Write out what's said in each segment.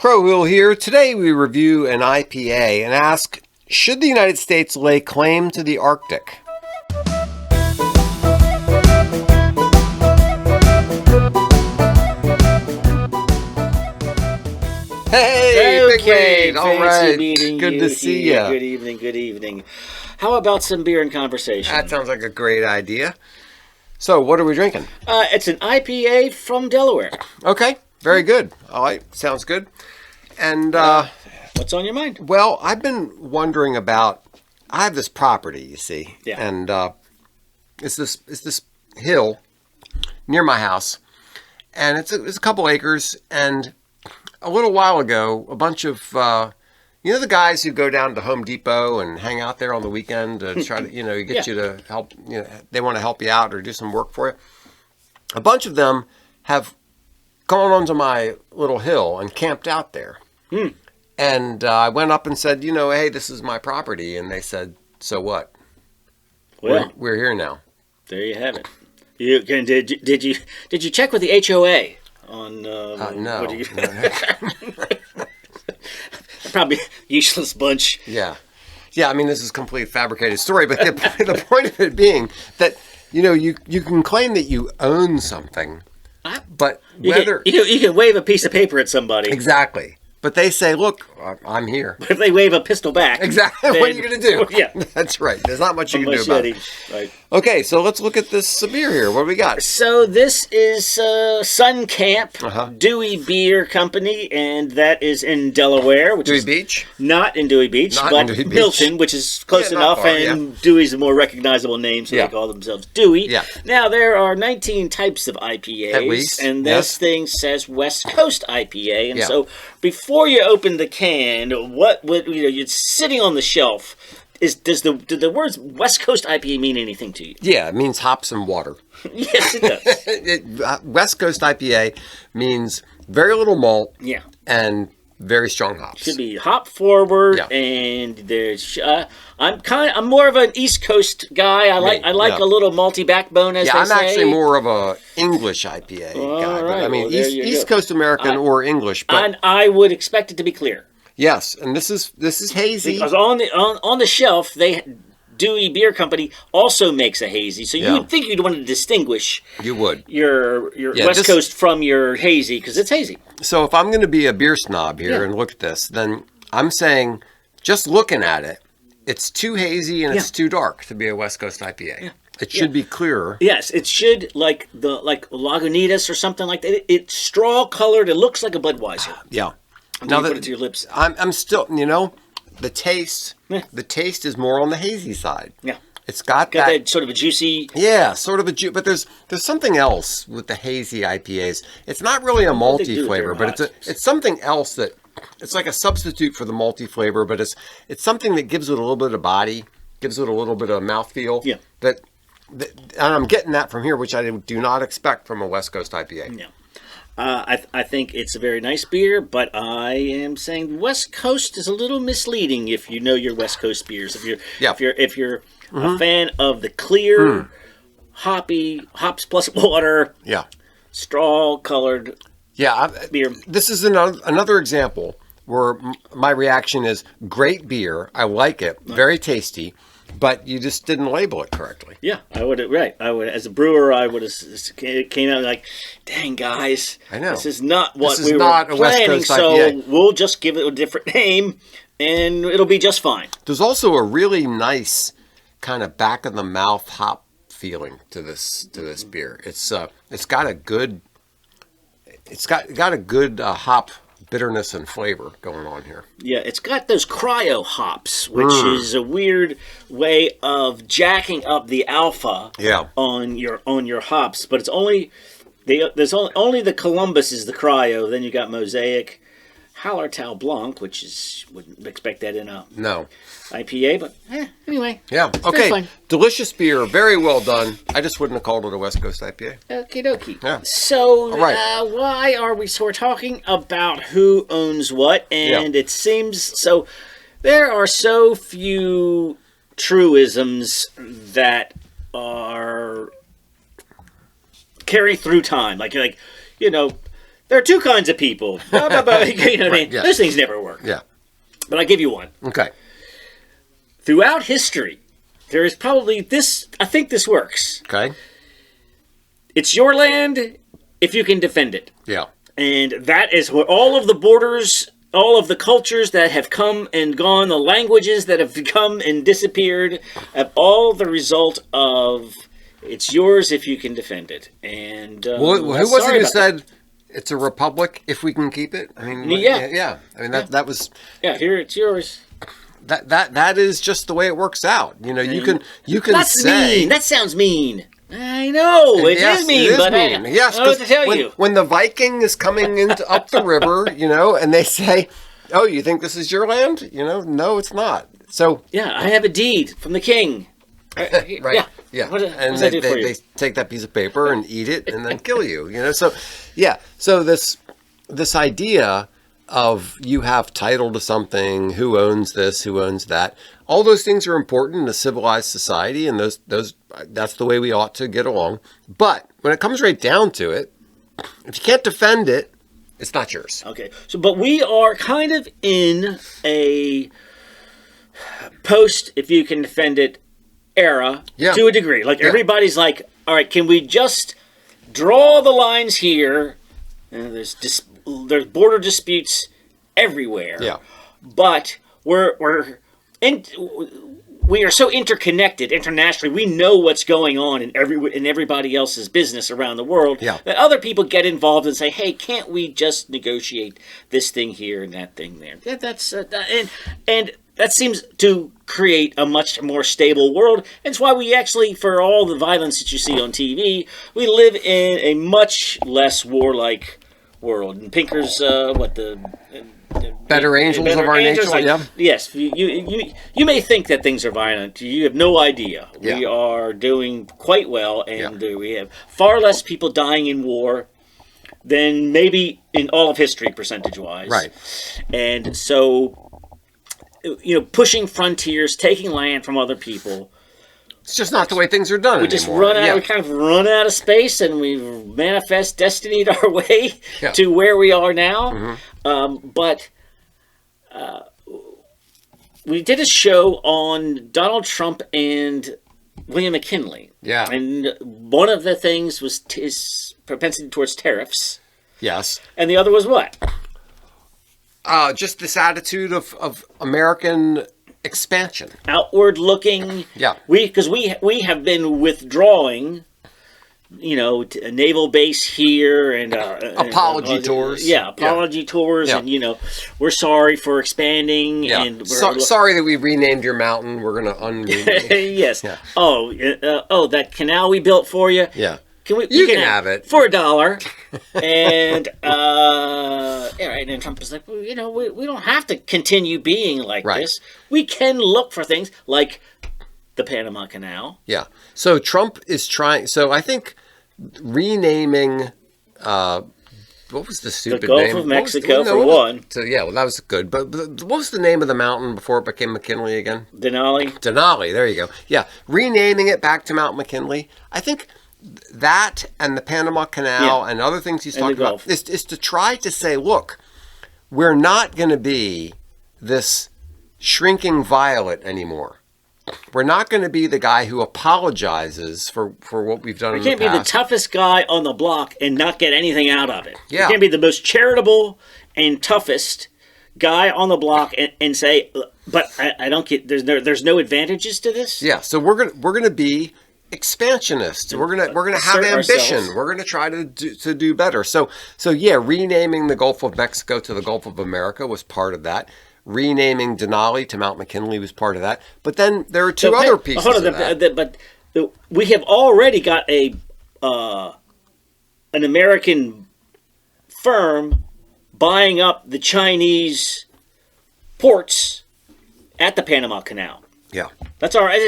Crowhill here. Today we review an IPA and ask, should the United States lay claim to the Arctic? Hey, Big Wade. All right. Good to see you. Good evening, good evening. How about some beer and conversation? That sounds like a great idea. So, what are we drinking? It's an IPA from Delaware. Okay, very good. All right, sounds good. And what's on your mind? Well, I've been wondering about. I have this property, you see, yeah, and it's this hill near my house, and it's a couple acres. And a little while ago, a bunch of the guys who go down to Home Depot and hang out there on the weekend to try to get you to help. They want to help you out or do some work for you. A bunch of them have gone onto my little hill and camped out there. And I went up and said, hey, this is my property. And they said, so what? Well, we're here now. There you have it. Did you check with the HOA on? No. Probably useless bunch. Yeah. I mean, this is a completely fabricated story, but the point of it being that you can claim that you own something, but whether you can wave a piece of paper at somebody. Exactly. But they say, look, I'm here. But if they wave a pistol back. Exactly. What are you going to do? Yeah. That's right. There's not much you can do about it. Right. Okay, so let's look at this beer here. What do we got? So this is Sun Camp, Dewey Beer Company, and that is in Delaware. Dewey Beach? Not in Dewey Beach, but Milton, which is close enough, far, and Dewey's a more recognizable name, so they call themselves Dewey. Yeah. Now, there are 19 types of IPAs, at least, and this thing says West Coast IPA, and so before you open the can, what would you're sitting on the shelf? Do the words West Coast IPA mean anything to you? Yeah, it means hops and water. Yes, it does. West Coast IPA means very little malt. Yeah. And very strong hops. Should be hop forward, and there's. I'm more of an East Coast guy. I like a little malty backbone, as they say. I'm actually more of a English IPA guy. But I mean, East Coast American or English. But and I would expect it to be clear. Yes, and this is hazy. Because on the shelf, Dewey Beer Company also makes a hazy, so you would think you'd want to distinguish. You would your West Coast from your hazy because it's hazy. So if I'm going to be a beer snob here and look at this, then I'm saying, just looking at it, it's too hazy and it's too dark to be a West Coast IPA. Yeah. It should be clearer. Yes, it should like Lagunitas or something like that. It's straw colored. It looks like a Budweiser. Yeah. Now you put it to your lips. I'm still, the taste. The taste is more on the hazy side. Yeah. It's got that sort of a juicy. Yeah, sort of a juice. But there's something else with the hazy IPAs. It's not really a malty flavor, but it's something else that it's like a substitute for the malty flavor. But it's something that gives it a little bit of body, gives it a little bit of mouthfeel. Yeah. And I'm getting that from here, which I do not expect from a West Coast IPA. Yeah. I think it's a very nice beer, but I am saying West Coast is a little misleading if you know your West Coast beers. If you're a fan of the clear, hops plus water, straw colored beer. This is another example where my reaction is great beer. I like it, very tasty. But you just didn't label it correctly. Yeah, I would. Right, I would. As a brewer, I would have came out like, "Dang guys, I know this is not what we were planning." So we'll just give it a different name, and it'll be just fine. There's also a really nice kind of back of the mouth hop feeling to this beer. It's got a good hop bitterness and flavor going on here. Yeah, it's got those cryo hops, which is a weird way of jacking up the alpha on your hops. But it's only only the Columbus is the cryo. Then you got Mosaic, Hallertau Blanc, which wouldn't expect that in a IPA, but anyway. Yeah. Okay. Delicious beer, very well done. I just wouldn't have called it a West Coast IPA. Okie dokie. Yeah. So, why are we? So we're talking about who owns what, and it seems so. There are so few truisms that are carry through time, like there are two kinds of people. Blah, blah, blah. You know what I mean? Yeah. Those things never work. Yeah. But I'll give you one. Okay. Throughout history, there is probably this, I think this works. Okay. It's your land if you can defend it. Yeah. And that is where all of the borders, all of the cultures that have come and gone, the languages that have come and disappeared, have all the result of it's yours if you can defend it. And who was it who said it's a republic if we can keep it? I mean, yeah. I mean that was here it's yours. That is just the way it works out. You know, you can That's say mean. That sounds mean. I know it is mean, but mean. Yes, I don't know what to tell you. When the Viking is coming up the river, you know, and they say, "Oh, you think this is your land?" You know, no, it's not. So yeah, I have a deed from the king. Right. Yeah. And they take that piece of paper and eat it and then kill you. You know. So yeah. So this idea of you have title to something, who owns this, who owns that. All those things are important in a civilized society, and those that's the way we ought to get along. But when it comes right down to it, if you can't defend it, it's not yours. Okay. So, but we are kind of in a post, if you can defend it, era to a degree. Like everybody's like, all right, can we just draw the lines here? There's border disputes everywhere. Yeah. But we are so interconnected internationally. We know what's going on in everybody else's business around the world. Yeah. That other people get involved and say, "Hey, can't we just negotiate this thing here and that thing there?" And that seems to create a much more stable world. It's why we actually, for all the violence that you see on TV, we live in a much less warlike world. And Pinker's Better angels of our nature. Yes, you may think that things are violent. You have no idea. Yeah. We are doing quite well, and we have far less people dying in war than maybe in all of history, percentage-wise. Right. And so, pushing frontiers, taking land from other people. It's just not the way things are done We just run out. We kind of run out of space, and we manifest destiny our way to where we are now. Mm-hmm. But we did a show on Donald Trump and William McKinley. Yeah. And one of the things was his propensity towards tariffs. Yes. And the other was what? Just this attitude of American expansion, outward looking. Yeah, because we have been withdrawing, a naval base here and apology tours. Yeah, apology tours, and we're sorry for expanding. Yeah. And sorry that we renamed your mountain. We're gonna yes. Yeah. That canal we built for you. Yeah. You can have it for $1. And right. And Trump is like, well, we don't have to continue being like this. We can look for things like the Panama Canal. Yeah. So Trump is trying. So I think renaming. What was the stupid name? The Gulf of Mexico for one. So that was good. But what was the name of the mountain before it became McKinley again? Denali. There you go. Yeah, renaming it back to Mount McKinley. I think that and the Panama Canal and other things he's talking about is to try to say, look, we're not going to be this shrinking violet anymore. We're not going to be the guy who apologizes for what we've done in the past. You can't be the toughest guy on the block and not get anything out of it. Yeah. You can't be the most charitable and toughest guy on the block and say, but I don't get, there's no advantages to this? Yeah, so we're gonna be expansionists. We're gonna have ambition. Ourselves. We're gonna try to do better. So renaming the Gulf of Mexico to the Gulf of America was part of that. Renaming Denali to Mount McKinley was part of that. But then there are two other pieces of that. But we have already got an American firm buying up the Chinese ports at the Panama Canal. Yeah. That's all right.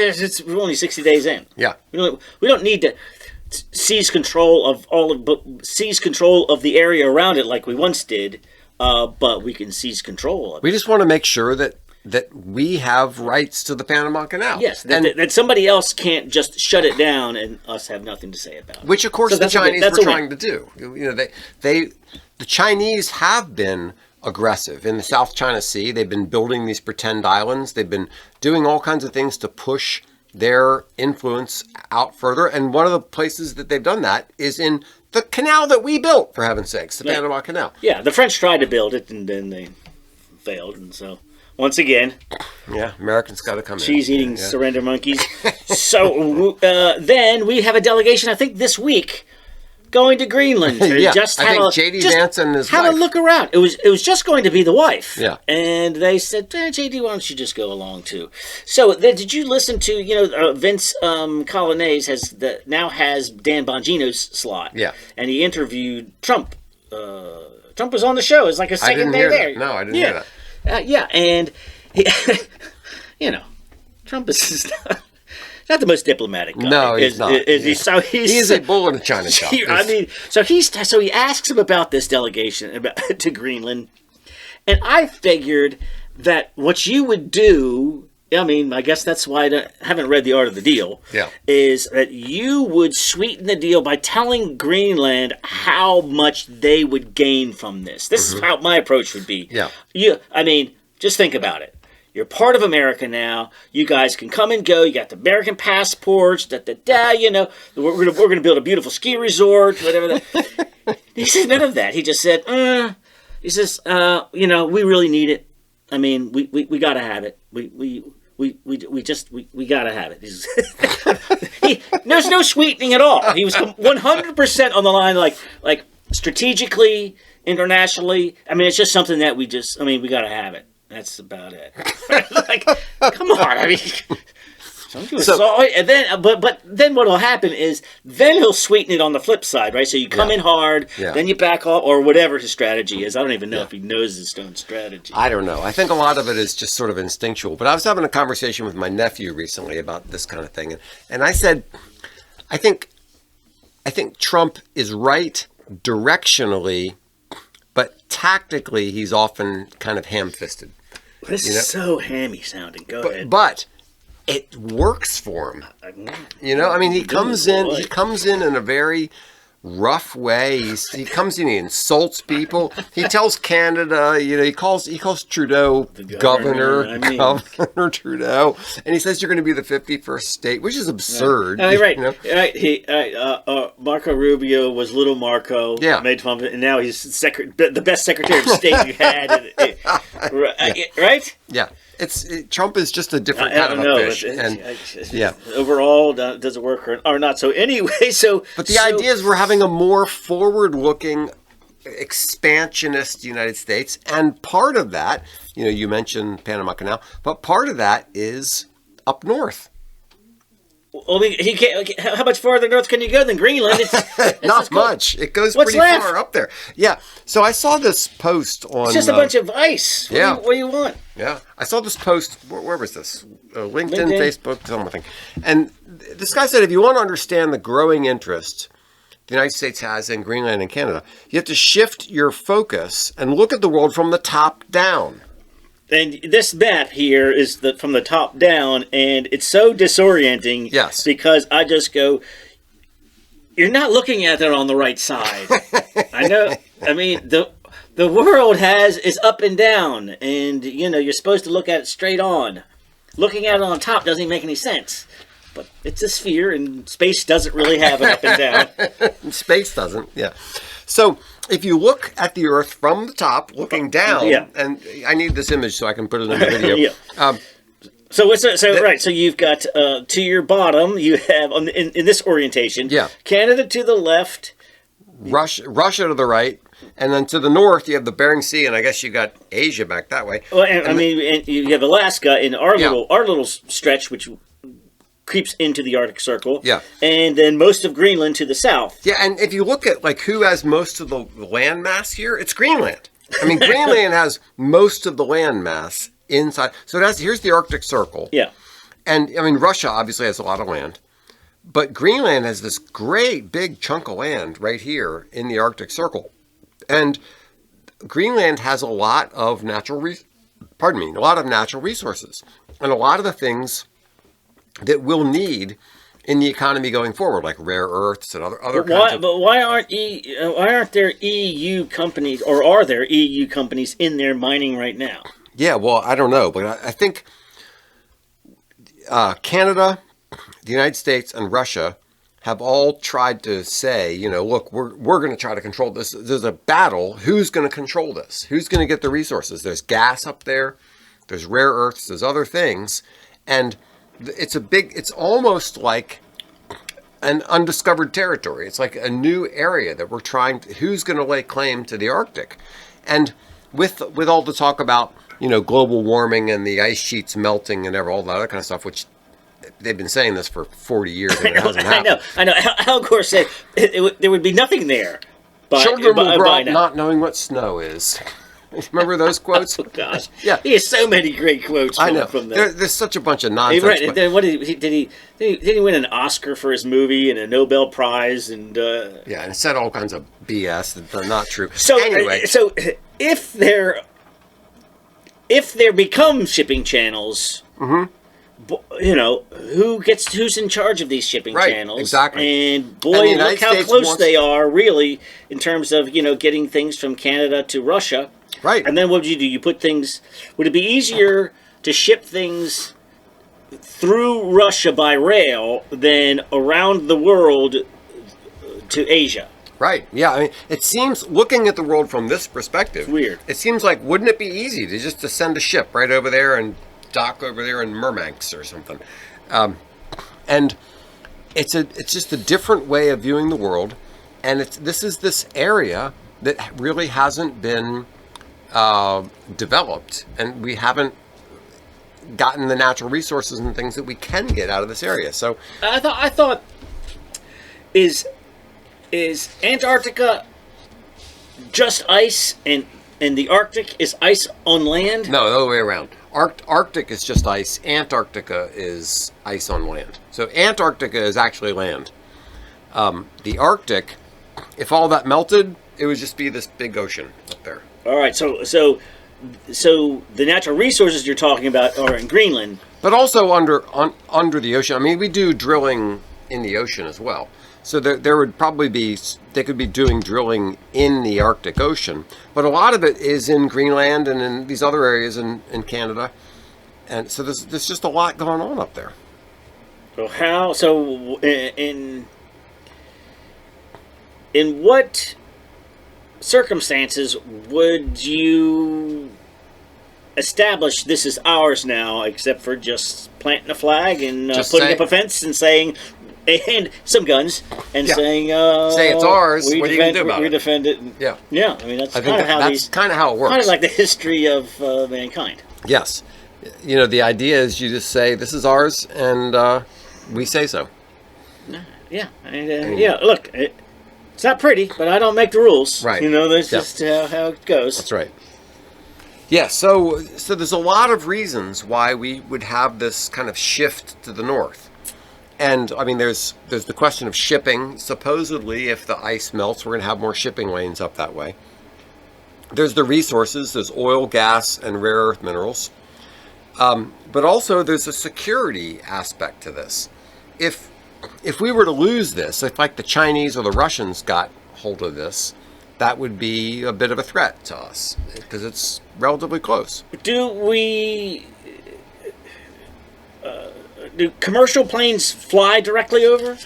We're only 60 days in. Yeah. We don't need to seize control of the area around it like we once did, but we can seize control of it. We just want to make sure that that we have rights to the Panama Canal. Yes, that somebody else can't just shut it down and us have nothing to say about it. Which, of course, the Chinese were trying to do. The Chinese have been aggressive in the South China Sea. They've been building these pretend islands. They've been doing all kinds of things to push their influence out further. And one of the places that they've done that is in the canal that we built, for heaven's sakes, the Panama Canal. Yeah, the French tried to build it, and then they failed, and so once again, Americans got to come cheese-eating surrender monkeys. So then we have a delegation, I think this week, going to Greenland. I think J.D. Vance and his wife. Have a look around. It was just going to be the wife. Yeah. And they said, J.D., why don't you just go along too? So did you listen to, Vince Colonnese now has Dan Bongino's slot. Yeah. And he interviewed Trump. Trump was on the show. It was like a second day there. No, I didn't hear that. And he, Trump is not the most diplomatic guy. No, he's not. He's a bull in a china shop. So he asks him about this delegation to Greenland, and I figured that what you would do, I guess that's why I haven't read The Art of the Deal, is that you would sweeten the deal by telling Greenland how much they would gain from this. This is how my approach would be. Yeah. Just think about it. You're part of America now. You guys can come and go. You got the American passports. We're gonna build a beautiful ski resort. Whatever. He said none of that. He just said, we really need it. We gotta have it. We gotta have it. There's no sweetening at all. He was 100% on the line, like strategically, internationally. It's just something that we gotta have it. That's about it. Come on. And then, but then what will happen is then he'll sweeten it on the flip side, right? So you come in hard, then you back off, or whatever his strategy is. I don't even know if he knows his own strategy. I don't know. I think a lot of it is just sort of instinctual. But I was having a conversation with my nephew recently about this kind of thing, and I said, I think Trump is right directionally, but tactically he's often kind of ham-fisted. This is so hammy sounding. Go ahead. But it works for him. He comes in a very rough way. He comes in, he insults people. He tells Canada, he calls Trudeau Governor Trudeau, and he says you're going to be the 51st state, which is absurd. Right. Marco Rubio was little Marco. Yeah. Made fun of it, and now he's the best Secretary of State you had. Right? Yeah. Trump is just a different kind of a fish. Overall, does it work or not? So anyway, But the idea is we're having a more forward-looking, expansionist United States, and part of that, you mentioned Panama Canal, but part of that is up north. Well, he can't. How much farther north can you go than Greenland? Not much. It goes pretty far up there. Yeah. So I saw this post on. It's just a bunch of ice. What do you want? Yeah. I saw this post. Where was this? LinkedIn, Facebook, something. And this guy said, if you want to understand the growing interest the United States has in Greenland and Canada, you have to shift your focus and look at the world from the top down. And this map here is from the top down, and it's so disorienting. Yes. Because I just go, you're not looking at it on the right side. I know. The world is up and down, and you're supposed to look at it straight on. Looking at it on top doesn't make any sense. But it's a sphere, and space doesn't really have an up and down. Space doesn't. Yeah. So if you look at the Earth from the top, looking down, and I need this image so I can put it in the video. So you've got to your bottom, you have in this orientation, Canada to the left, Russia to the right, and then to the north you have the Bering Sea, and I guess you got Asia back that way. Well, and you have Alaska in our little stretch, which creeps into the Arctic Circle. Yeah. And then most of Greenland to the south. Yeah, and if you look at who has most of the land mass here, it's Greenland. Greenland has most of the land mass inside. So here's the Arctic Circle. Yeah. And Russia obviously has a lot of land. But Greenland has this great big chunk of land right here in the Arctic Circle. And Greenland has a lot of natural a lot of natural resources, and a lot of the things that we'll need in the economy going forward, like rare earths and other kinds of... But why aren't there EU companies, or are there EU companies in there mining right now? Yeah, well, I don't know, but I think Canada, the United States, and Russia have all tried to say, look, we're going to try to control this. There's a battle. Who's going to control this? Who's going to get the resources? There's gas up there. There's rare earths. There's other things. And it's almost like an undiscovered territory. It's like a new area that we're who's going to lay claim to the Arctic? And with all the talk about, global warming and the ice sheets melting and all that other kind of stuff, which they've been saying this for 40 years and it hasn't happened. I know. Al Gore said there would be nothing there. Children will grow up not knowing what snow is. Remember those quotes? Oh, gosh. Yeah. He has so many great quotes from there. There's such a bunch of nonsense. Did he win an Oscar for his movie and a Nobel Prize? And yeah, and said all kinds of BS that are not true. So anyway. So if there become shipping channels... Mm-hmm. who's in charge of these shipping channels? Exactly. And boy, look how close they are, really, in terms of getting things from Canada to Russia. Right. And then what would you do? You put things. Would it be easier to ship things through Russia by rail than around the world to Asia? Right. Yeah. I mean, it seems, looking at the world from this perspective, it's weird. It seems like, wouldn't it be easy to send a ship right over there and dock over there in Murmansk or something? And it's just a different way of viewing the world, and this is this area that really hasn't been developed, and we haven't gotten the natural resources and things that we can get out of this area. So I thought is Antarctica just ice, and the Arctic is ice on land? No, the other way around. Arctic is just ice. Antarctica is ice on land. So Antarctica is actually land. The Arctic, if all that melted, it would just be this big ocean up there. All right. So the natural resources you're talking about are in Greenland, but also under the ocean. I mean, we do drilling in the ocean as well. So there would probably be, they could be doing drilling in the Arctic Ocean, but a lot of it is in Greenland and in these other areas in Canada, and so there's just a lot going on up there. So in what circumstances would you establish this is ours now, except for just planting a flag and putting up a fence and saying, and some guns, and saying, say it's ours. What are you going to do about it? We defend it. Yeah. I mean, that's kind of how it works. Kind of like the history of mankind. Yes. The idea is you just say, this is ours, and we say so. Yeah. Look, it's not pretty, but I don't make the rules. Right. That's just how it goes. That's right. Yeah, so there's a lot of reasons why we would have this kind of shift to the north. And, I mean, there's the question of shipping. Supposedly, if the ice melts, we're going to have more shipping lanes up that way. There's the resources. There's oil, gas, and rare earth minerals. But also, there's a security aspect to this. If we were to lose this, if like the Chinese or the Russians got hold of this, that would be a bit of a threat to us because it's relatively close. Do commercial planes fly directly over?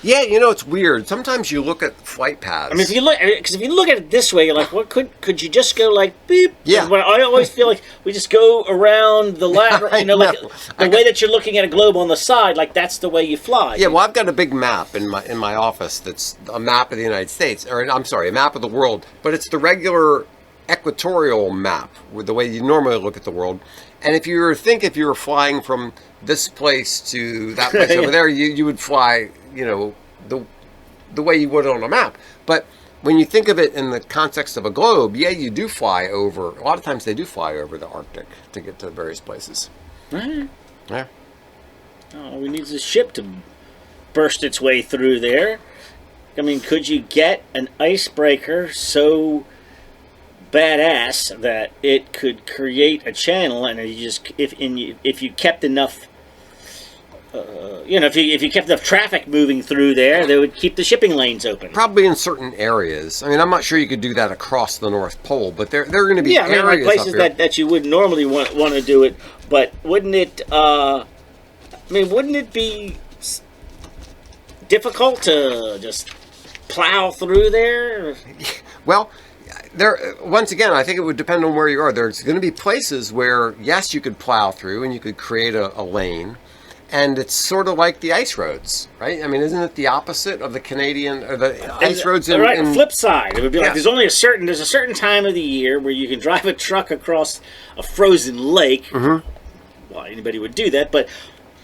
Yeah, it's weird. Sometimes you look at flight paths. I mean, if you look at it this way, you're like, what could you just go like beep? Yeah. But I always feel like we just go around the ladder, like the way that you're looking at a globe on the side, like that's the way you fly. Yeah, well, I've got a big map in my office that's a map of the United States, or I'm sorry, a map of the world, but it's the regular equatorial map, with the way you normally look at the world. And if you were flying from this place to that place over there, you would fly, the way you would on a map. But when you think of it in the context of a globe, you do fly over. A lot of times they do fly over the Arctic to get to various places. Right. Yeah. Oh, we need a ship to burst its way through there. I mean, could you get an icebreaker so badass that it could create a channel, and if you kept enough. If you kept enough traffic moving through there, they would keep the shipping lanes open. Probably in certain areas. I mean, I'm not sure you could do that across the North Pole, but there are going to be areas like places up here. that you wouldn't normally want to do it. But wouldn't it? Wouldn't it be difficult to just plow through there? Well, once again, I think it would depend on where you are. There's going to be places where, yes, you could plow through and you could create a lane. And it's sort of like the ice roads, right? I mean, isn't it the opposite of the Canadian or the ice roads? Right. Flip side, it would be like there's a certain time of the year where you can drive a truck across a frozen lake. Mm-hmm. Well, anybody would do that, but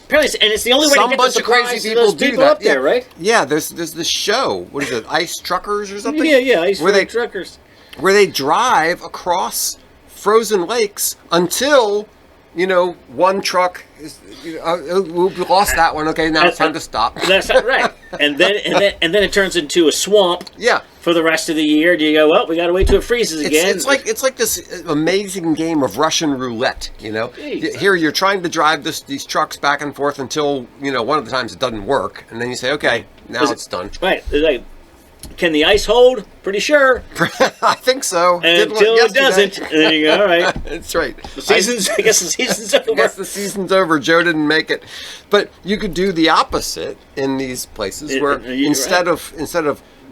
apparently, and it's the only way to get the supplies to those people up there, right? Yeah, there's this show. What is it? Ice truckers or something? Yeah, ice truckers. Where they drive across frozen lakes until. One truck is. We lost that one. Okay, now it's time to stop. That's right. And then it turns into a swamp. Yeah. For the rest of the year, do you go? Well, we got to wait till it freezes again. It's like this amazing game of Russian roulette. Jeez. Here you're trying to drive these trucks back and forth until one of the times it doesn't work, and then you say, okay, now it's done. Right. Like, can the ice hold? Pretty sure. I think so. Until it doesn't. There you go. All right. That's right. I guess the season's over. I guess the season's over. Joe didn't make it. But you could do the opposite in these places where instead of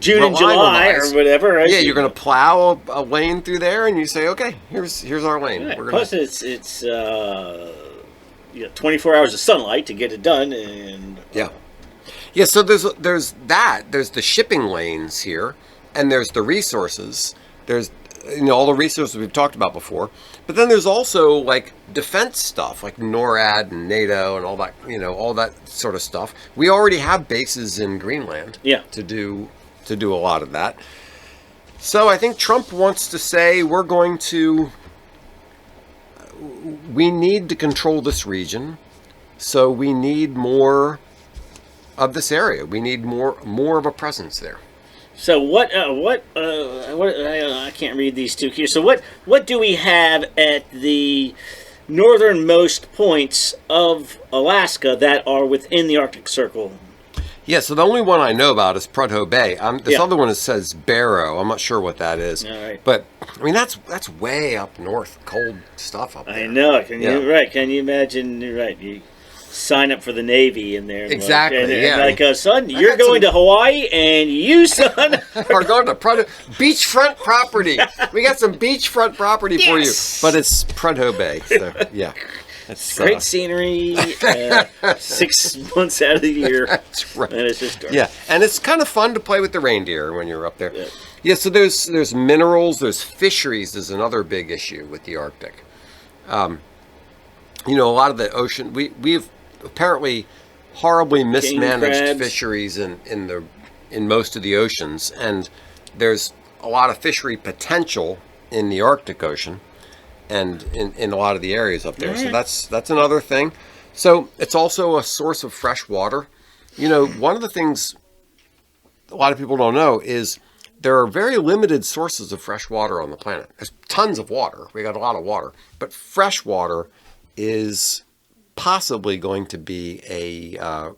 June and July or whatever. Right? Yeah, you're going to plow a lane through there, and you say, okay, here's our lane. Right. Plus, it's 24 hours of sunlight to get it done, and Yeah, so there's that. There's the shipping lanes here, and there's the resources. There's all the resources we've talked about before. But then there's also like defense stuff, like NORAD and NATO and all that. All that sort of stuff. We already have bases in Greenland. To do a lot of that. So I think Trump wants to say we need to control this region. So we need more of this area. We need more of a presence there. So I can't read these two here. So what do we have at the northernmost points of Alaska that are within the Arctic Circle? Yeah, so the only one I know about is Prudhoe Bay. This other one says Barrow. I'm not sure what that is. All right. But I mean that's way up north, cold stuff up there. I know. Can you imagine? Right. You sign up for the Navy in there. Exactly. Son, you're going to Hawaii, and you, son, are going to beachfront property. We got some beachfront property for you, but it's Prudhoe Bay. So yeah, it's great scenery. 6 months out of the year. That's right. And it's just dark. Yeah, and it's kind of fun to play with the reindeer when you're up there. Yeah. So there's minerals, there's fisheries. Is another big issue with the Arctic. A lot of the ocean we've apparently horribly mismanaged fisheries in most of the oceans, and there's a lot of fishery potential in the Arctic Ocean and in a lot of the areas up there. So that's another thing. So it's also a source of fresh water. One of the things a lot of people don't know is there are very limited sources of fresh water on the planet. There's tons of water. We got a lot of water, but fresh water is possibly going to be a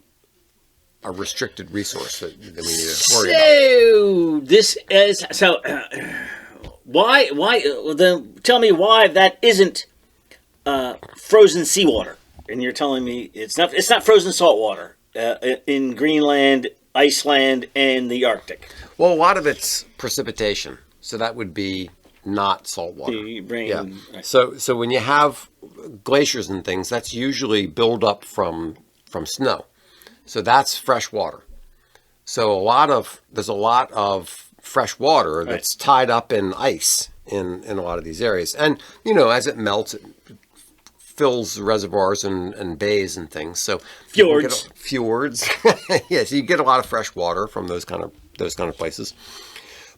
restricted resource that we need to worry about. Why? Then tell me why that isn't frozen seawater, and you're telling me it's not frozen salt water in Greenland, Iceland, and the Arctic. Well, a lot of it's precipitation, so that would be not salt water. Rain. So when you have glaciers and things, that's usually build up from snow. So that's fresh water. So there's a lot of fresh water that's tied up in ice in a lot of these areas. And as it melts, it fills reservoirs and bays and things. So fjords. Yeah, so you get a lot of fresh water from those kind of places.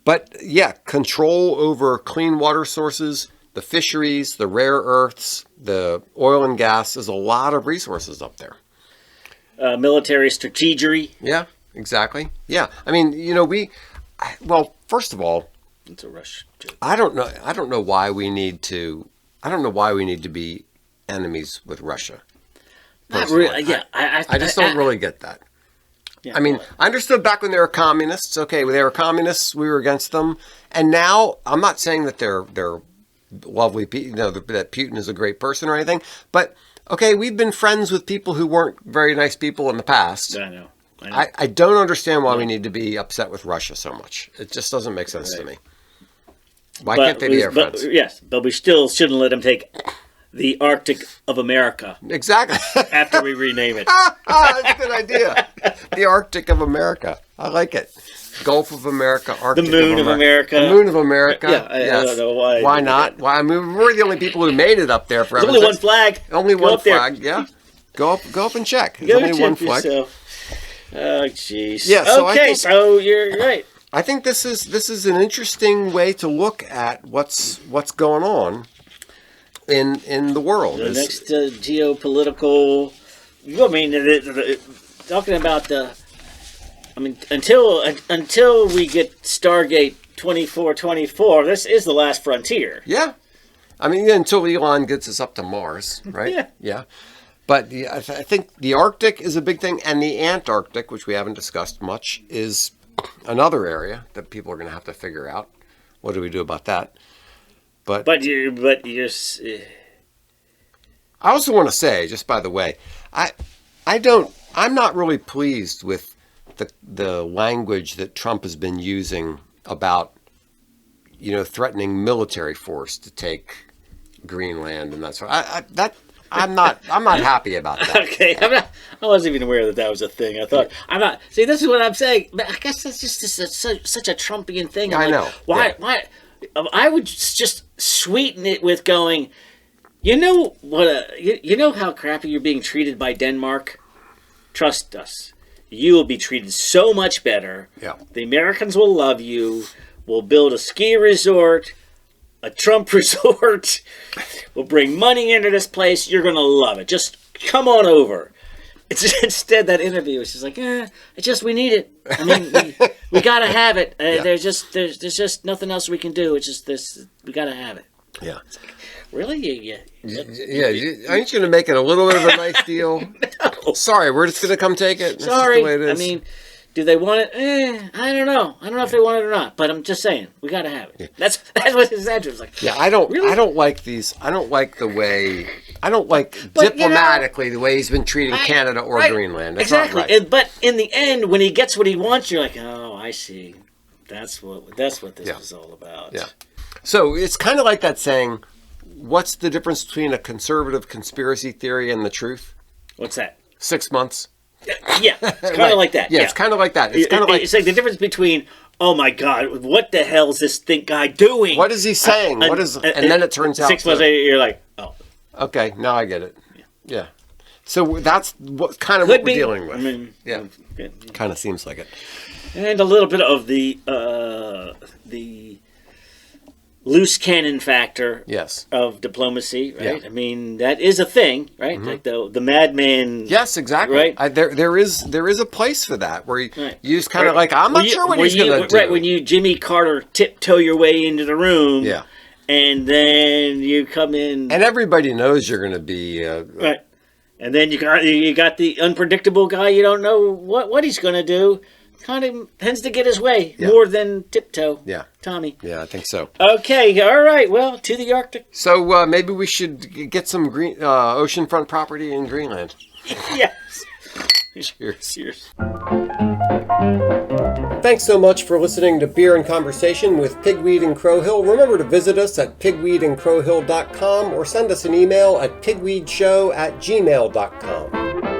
But yeah, control over clean water sources, the fisheries, the rare earths, the oil and gas. There's a lot of resources up there. Military strategery. Yeah, exactly. Yeah. I mean, first of all, It's a Rush joke. I don't know why we need to. I don't know why we need to be enemies with Russia. Not really. Yeah, I just don't really get that. Yeah, I mean, I understood back when they were communists. Okay, when they were communists, we were against them. And now, I'm not saying that they're lovely people, that Putin is a great person or anything. But, okay, we've been friends with people who weren't very nice people in the past. I know. I don't understand why we need to be upset with Russia so much. It just doesn't make sense to me. Why can't they be our friends? Yes, but we still shouldn't let them take the Arctic of America. Exactly. After we rename it. That's a good idea. The Arctic of America. I like it. Gulf of America, Arctic the moon of America. The moon of America. Yeah, I don't know why. Why not? Why? I mean, we're the only people who made it up there forever. There's only one flag. Only one flag. Yeah. Go up and check. There's only one flag. Yourself. Oh, jeez. Yeah. So you're right. I think this is an interesting way to look at what's going on in the world. The next geopolitical. I mean, talking about until we get Stargate 2424, this is the last frontier. Yeah. I mean, until Elon gets us up to Mars, right? Yeah. Yeah. But I think the Arctic is a big thing, and the Antarctic, which we haven't discussed much, is another area that people are going to have to figure out. What do we do about that? But you're. I also want to say, just by the way, I'm not really pleased with the language that Trump has been using about, threatening military force to take Greenland and that sort. I'm not happy about that. Okay, I wasn't even aware that was a thing. I'm not. See, this is what I'm saying. But I guess that's just such a Trumpian thing. I know. Why? I would just sweeten it with going. You know how crappy you're being treated by Denmark? Trust us. You will be treated so much better. Yeah. The Americans will love you. We'll build a ski resort, a Trump resort. We'll bring money into this place. You're going to love it. Just come on over. Instead, that interview is just like, we need it. I mean, we got to have it. Yeah. There's just nothing else we can do. It's just this. We got to have it. Yeah. Really? Yeah. Aren't you going to make it a little bit of a nice deal? No. Sorry, we're just going to come take it. Sorry. That's the way it is. I mean, do they want it? I don't know. I don't know if they want it or not. But I'm just saying, we got to have it. Yeah. That's what his answer was like. Yeah, I don't like these. I don't like the way. I don't like diplomatically the way he's been treating Canada or Greenland. That's exactly. Not right. But in the end, when he gets what he wants, you're like, oh, I see. That's what this is all about. Yeah. So it's kind of like that saying, what's the difference between a conservative conspiracy theory and the truth? What's that? 6 months. Yeah, it's kind of like that. Yeah, it's kind of like that. It's like the difference between, oh my God, what the hell is this guy doing? What is he saying? And then it turns out 6 months later, you're like, oh. Okay, now I get it. Yeah. So that's what we're dealing with. I mean, yeah. Kind of seems like it. And a little bit of the loose cannon factor of diplomacy, right? Yeah. I mean, that is a thing, right? Mm-hmm. Like the madman. Yes, exactly. Right? There is a place for that where you just kind of like, I'm not sure what he's going to do. Right, when you Jimmy Carter tiptoe your way into the room. Yeah. And then you come in. And everybody knows you're going to be. Right. And then you got the unpredictable guy. You don't know what he's going to do. Kind of tends to get his way more than tiptoe. Yeah. Tommy. Yeah, I think so. Okay, all right. Well, to the Arctic. So maybe we should get some oceanfront property in Greenland. Yes. Cheers. Thanks so much for listening to Beer and Conversation with Pigweed and Crowhill. Remember to visit us at pigweedandcrowhill.com or send us an email at pigweedshow@gmail.com.